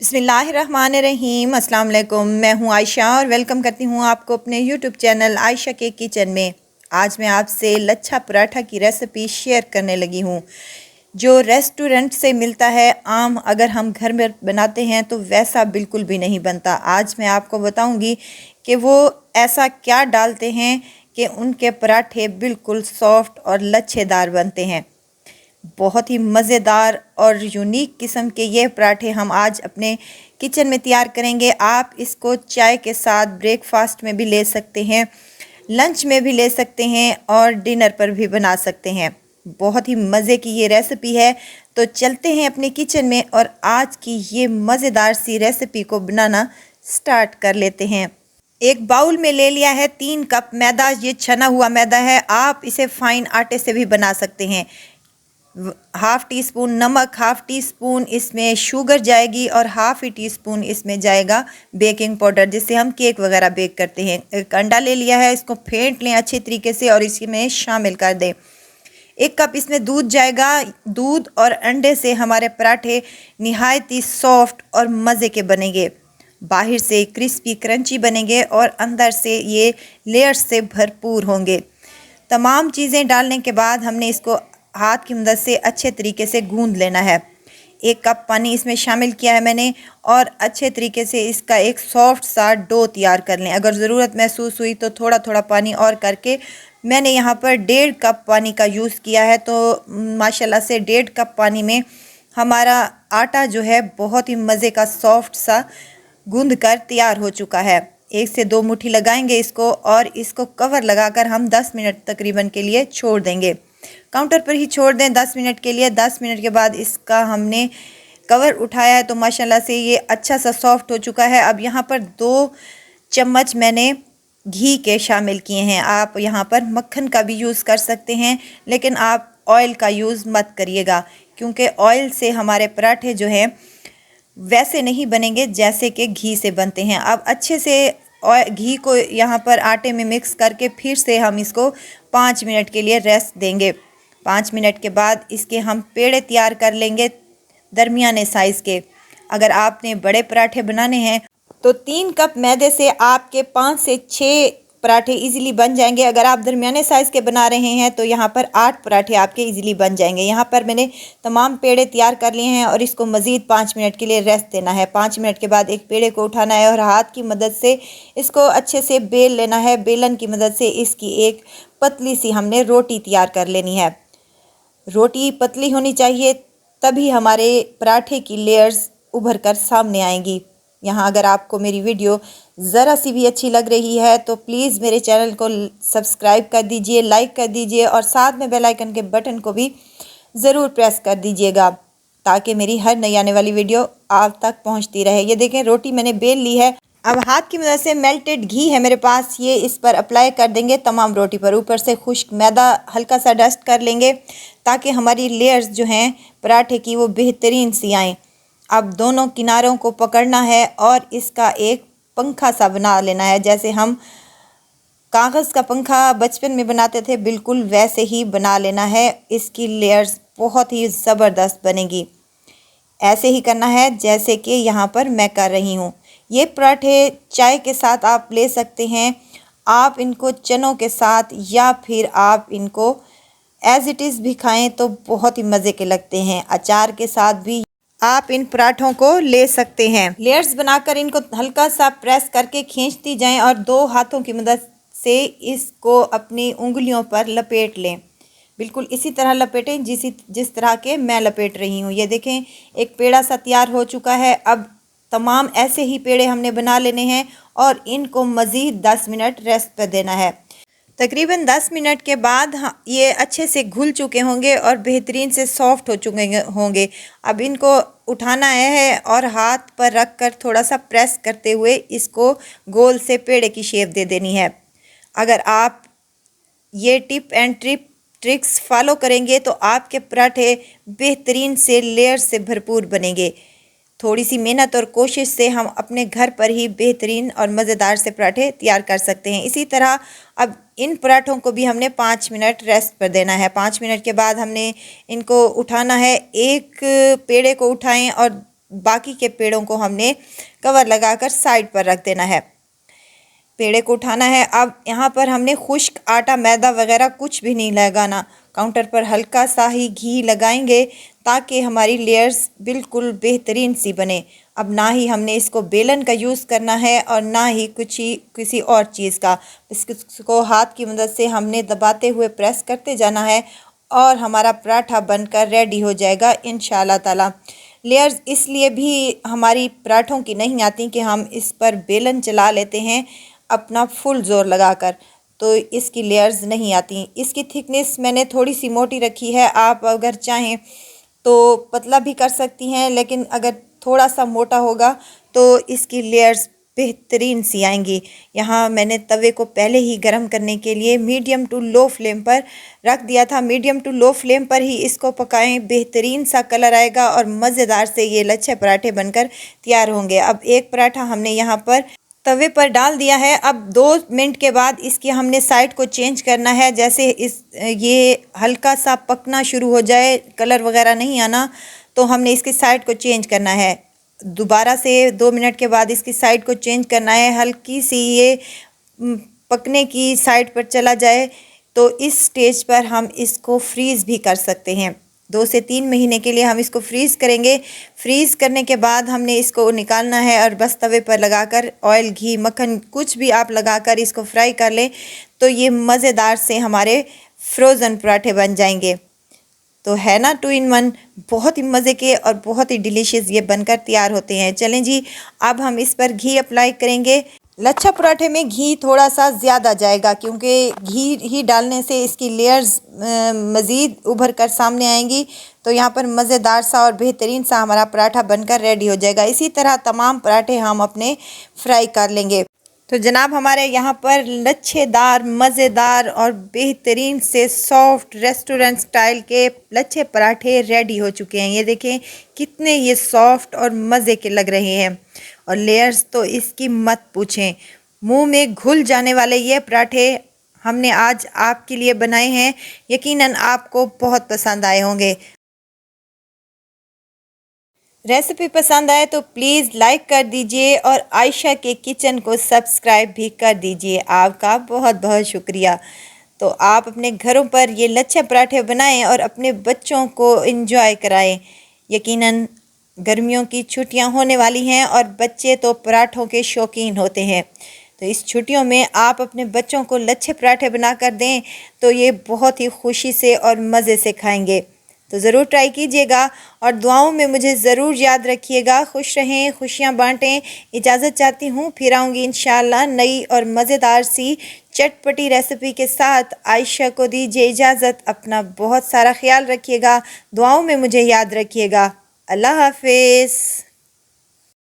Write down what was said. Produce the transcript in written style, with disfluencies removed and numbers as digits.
बिस्मिल्लाहिर्रहमानिर्रहीम। अस्सलाम वालेकुम। मैं हूं आयशा और वेलकम करती हूं आपको अपने यूट्यूब चैनल आयशा के किचन में। आज मैं आपसे लच्छा पराठा की रेसिपी शेयर करने लगी हूं, जो रेस्टोरेंट से मिलता है। आम अगर हम घर में बनाते हैं तो वैसा बिल्कुल भी नहीं बनता। आज मैं आपको बताऊंगी कि वो ऐसा क्या डालते हैं कि उनके पराठे बिल्कुल सॉफ्ट और लच्छेदार बनते हैं। बहुत ही मज़ेदार और यूनिक किस्म के ये पराठे हम आज अपने किचन में तैयार करेंगे। आप इसको चाय के साथ ब्रेकफास्ट में भी ले सकते हैं, लंच में भी ले सकते हैं और डिनर पर भी बना सकते हैं। बहुत ही मज़े की ये रेसिपी है। तो चलते हैं अपने किचन में और आज की ये मज़ेदार सी रेसिपी को बनाना स्टार्ट कर लेते हैं। एक बाउल में ले लिया है 3 कप मैदा। ये छना हुआ मैदा है। आप इसे फाइन आटे से भी बना सकते हैं। हाफ़ टी स्पून नमक, हाफ़ टी स्पून इसमें शुगर जाएगी और हाफ़ ही टी स्पून इसमें जाएगा बेकिंग पाउडर, जिससे हम केक वगैरह बेक करते हैं। एक अंडा ले लिया है, इसको फेंट लें अच्छे तरीके से और इसमें शामिल कर दें। 1 कप इसमें दूध जाएगा। दूध और अंडे से हमारे पराठे निहायत ही सॉफ्ट और मज़े के बनेंगे। बाहर से क्रिस्पी क्रंची बनेंगे और अंदर से ये लेयर्स से भरपूर होंगे। तमाम चीज़ें डालने के बाद हमने इसको हाथ की मदद से अच्छे तरीके से गूंद लेना है। 1 कप पानी इसमें शामिल किया है मैंने और अच्छे तरीके से इसका एक सॉफ्ट सा डो तैयार कर लें। अगर ज़रूरत महसूस हुई तो थोड़ा थोड़ा पानी और करके मैंने यहाँ पर 1.5 कप पानी का यूज़ किया है। तो माशाल्लाह से 1.5 कप पानी में हमारा आटा जो है बहुत ही मज़े का सॉफ्ट सा गूंद कर तैयार हो चुका है। 1 से 2 मुट्ठी लगाएंगे इसको और इसको कवर लगाकर हम 10 मिनट तकरीबन के लिए छोड़ देंगे। काउंटर पर ही छोड़ दें 10 मिनट के लिए। 10 मिनट के बाद इसका हमने कवर उठाया है तो माशाल्लाह से ये अच्छा सा सॉफ्ट हो चुका है। अब यहाँ पर 2 चम्मच मैंने घी के शामिल किए हैं। आप यहाँ पर मक्खन का भी यूज़ कर सकते हैं, लेकिन आप ऑयल का यूज़ मत करिएगा, क्योंकि ऑयल से हमारे पराठे जो हैं वैसे नहीं बनेंगे जैसे कि घी से बनते हैं। अब अच्छे से घी को यहाँ पर आटे में मिक्स करके फिर से हम इसको 5 मिनट के लिए रेस्ट देंगे। 5 मिनट के बाद इसके हम पेड़े तैयार कर लेंगे दरमियाने साइज़ के। अगर आपने बड़े पराठे बनाने हैं तो 3 कप मैदे से आपके 5 से 6 पराठे इजीली बन जाएंगे। अगर आप दरमियाने साइज़ के बना रहे हैं तो यहाँ पर 8 पराठे आपके इजीली बन जाएंगे। यहाँ पर मैंने तमाम पेड़े तैयार कर लिए हैं और इसको मज़ीद 5 मिनट के लिए रेस्ट देना है। 5 मिनट के बाद एक पेड़े को उठाना है और हाथ की मदद से इसको अच्छे से बेल लेना है। बेलन की मदद से इसकी एक पतली सी हमने रोटी तैयार कर लेनी है। रोटी पतली होनी चाहिए, तभी हमारे पराठे की लेयर्स उभर कर सामने आएंगी। यहाँ अगर आपको मेरी वीडियो ज़रा सी भी अच्छी लग रही है तो प्लीज़ मेरे चैनल को सब्सक्राइब कर दीजिए, लाइक कर दीजिए और साथ में बेल आइकन के बटन को भी ज़रूर प्रेस कर दीजिएगा, ताकि मेरी हर नई आने वाली वीडियो आप तक पहुँचती रहे। ये देखें, रोटी मैंने बेल ली है। अब हाथ की मदद से मेल्टेड घी है मेरे पास, ये इस पर अप्लाई कर देंगे तमाम रोटी पर। ऊपर से खुश्क मैदा हल्का सा डस्ट कर लेंगे ताकि हमारी लेयर्स जो हैं पराठे की वो बेहतरीन सी आएँ। अब दोनों किनारों को पकड़ना है और इसका एक पंखा सा बना लेना है। जैसे हम कागज़ का पंखा बचपन में बनाते थे, बिल्कुल वैसे ही बना लेना है। इसकी लेयर्स बहुत ही ज़बरदस्त बनेगी। ऐसे ही करना है जैसे कि यहाँ पर मैं कर रही हूँ। ये पराठे चाय के साथ आप ले सकते हैं। आप इनको चनों के साथ या फिर आप इनको एज़ इट इज़ भी खाएं तो बहुत ही मज़े के लगते हैं। अचार के साथ भी आप इन पराठों को ले सकते हैं। लेयर्स बनाकर इनको हल्का सा प्रेस करके खींचती जाएं और 2 हाथों की मदद से इसको अपनी उंगलियों पर लपेट लें। बिल्कुल इसी तरह लपेटें जिस तरह के मैं लपेट रही हूँ। ये देखें, एक पेड़ा सा तैयार हो चुका है। अब तमाम ऐसे ही पेड़े हमने बना लेने हैं और इनको मज़ीद 10 मिनट रेस्ट पर देना है। तकरीबन 10 मिनट के बाद ये अच्छे से घुल चुके होंगे और बेहतरीन से सॉफ्ट हो चुके होंगे। अब इनको उठाना है और हाथ पर रख कर थोड़ा सा प्रेस करते हुए इसको गोल से पेड़े की शेप दे देनी है। अगर आप ये टिप एंड ट्रिक्स फॉलो करेंगे तो आपके पराठे बेहतरीन से लेयर से भरपूर बनेंगे। थोड़ी सी मेहनत और कोशिश से हम अपने घर पर ही बेहतरीन और मज़ेदार से पराठे तैयार कर सकते हैं। इसी तरह अब इन पराठों को भी हमने 5 मिनट रेस्ट पर देना है। 5 मिनट के बाद हमने इनको उठाना है। एक पेड़े को उठाएं और बाकी के पेड़ों को हमने कवर लगाकर साइड पर रख देना है। पेड़े को उठाना है। अब यहाँ पर हमने खुश्क आटा मैदा वगैरह कुछ भी नहीं लगाना। काउंटर पर हल्का सा ही घी लगाएंगे ताकि हमारी लेयर्स बिल्कुल बेहतरीन सी बने। अब ना ही हमने इसको बेलन का यूज़ करना है और ना ही किसी और चीज़ का। इसको हाथ की मदद से हमने दबाते हुए प्रेस करते जाना है और हमारा पराठा बनकर रेडी हो जाएगा इंशाल्लाह ताला। लेयर्स इसलिए भी हमारी पराठों की नहीं आती कि हम इस पर बेलन चला लेते हैं अपना फुल ज़ोर लगाकर, तो इसकी लेयर्स नहीं आती। इसकी थिकनेस मैंने थोड़ी सी मोटी रखी है, आप अगर चाहें तो पतला भी कर सकती हैं, लेकिन अगर थोड़ा सा मोटा होगा तो इसकी लेयर्स बेहतरीन सी आएंगी। यहाँ मैंने तवे को पहले ही गर्म करने के लिए मीडियम टू लो फ्लेम पर रख दिया था। मीडियम टू लो फ्लेम पर ही इसको पकाएं, बेहतरीन सा कलर आएगा और मज़ेदार से ये लच्छे पराठे बनकर तैयार होंगे। अब एक पराठा हमने यहाँ पर तवे पर डाल दिया है। अब 2 मिनट के बाद इसकी हमने साइड को चेंज करना है। जैसे ये हल्का सा पकना शुरू हो जाए, कलर वगैरह नहीं आना, तो हमने इसकी साइड को चेंज करना है। दोबारा से 2 मिनट के बाद इसकी साइड को चेंज करना है। हल्की सी ये पकने की साइड पर चला जाए तो इस स्टेज पर हम इसको फ्रीज़ भी कर सकते हैं। 2 से 3 महीने के लिए हम इसको फ्रीज़ करेंगे। फ्रीज़ करने के बाद हमने इसको निकालना है और बस तवे पर लगाकर ऑयल, घी, मक्खन कुछ भी आप लगाकर इसको फ्राई कर लें तो ये मज़ेदार से हमारे फ्रोज़न पराठे बन जाएंगे। तो है ना 2 in 1, बहुत ही मज़े के और बहुत ही डिलीशियस ये बनकर तैयार होते हैं। चलें जी, अब हम इस पर घी अप्लाई करेंगे। लच्छा पराठे में घी थोड़ा सा ज़्यादा जाएगा क्योंकि घी ही डालने से इसकी लेयर्स मज़ीद उभर कर सामने आएंगी, तो यहाँ पर मज़ेदार सा और बेहतरीन सा हमारा पराठा बनकर रेडी हो जाएगा। इसी तरह तमाम पराठे हम अपने फ्राई कर लेंगे। तो जनाब हमारे यहाँ पर लच्छेदार, मज़ेदार और बेहतरीन से सॉफ्ट रेस्टोरेंट स्टाइल के लच्छे पराठे रेडी हो चुके हैं। ये देखें कितने ये सॉफ्ट और मज़े के लग रहे हैं और लेयर्स तो इसकी मत पूछें। मुंह में घुल जाने वाले ये पराठे हमने आज आपके लिए बनाए हैं। यकीनन आपको बहुत पसंद आए होंगे। रेसिपी पसंद आए तो प्लीज़ लाइक कर दीजिए और आयशा के किचन को सब्सक्राइब भी कर दीजिए। आपका बहुत बहुत शुक्रिया। तो आप अपने घरों पर ये लच्छे पराठे बनाएं और अपने बच्चों को एंजॉय कराएं। यकीनन गर्मियों की छुट्टियां होने वाली हैं और बच्चे तो पराठों के शौकीन होते हैं, तो इस छुट्टियों में आप अपने बच्चों को लच्छे पराठे बना कर दें तो ये बहुत ही खुशी से और मज़े से खाएंगे। तो ज़रूर ट्राई कीजिएगा और दुआओं में मुझे ज़रूर याद रखिएगा। खुश रहें, खुशियाँ बांटें। इजाज़त चाहती हूँ, फिर आऊँगी इंशाअल्लाह नई और मज़ेदार सी चटपटी रेसिपी के साथ। आयशा को दीजिए इजाज़त। अपना बहुत सारा ख्याल रखिएगा, दुआओं में मुझे याद रखिएगा। अल्लाह हाफिज़।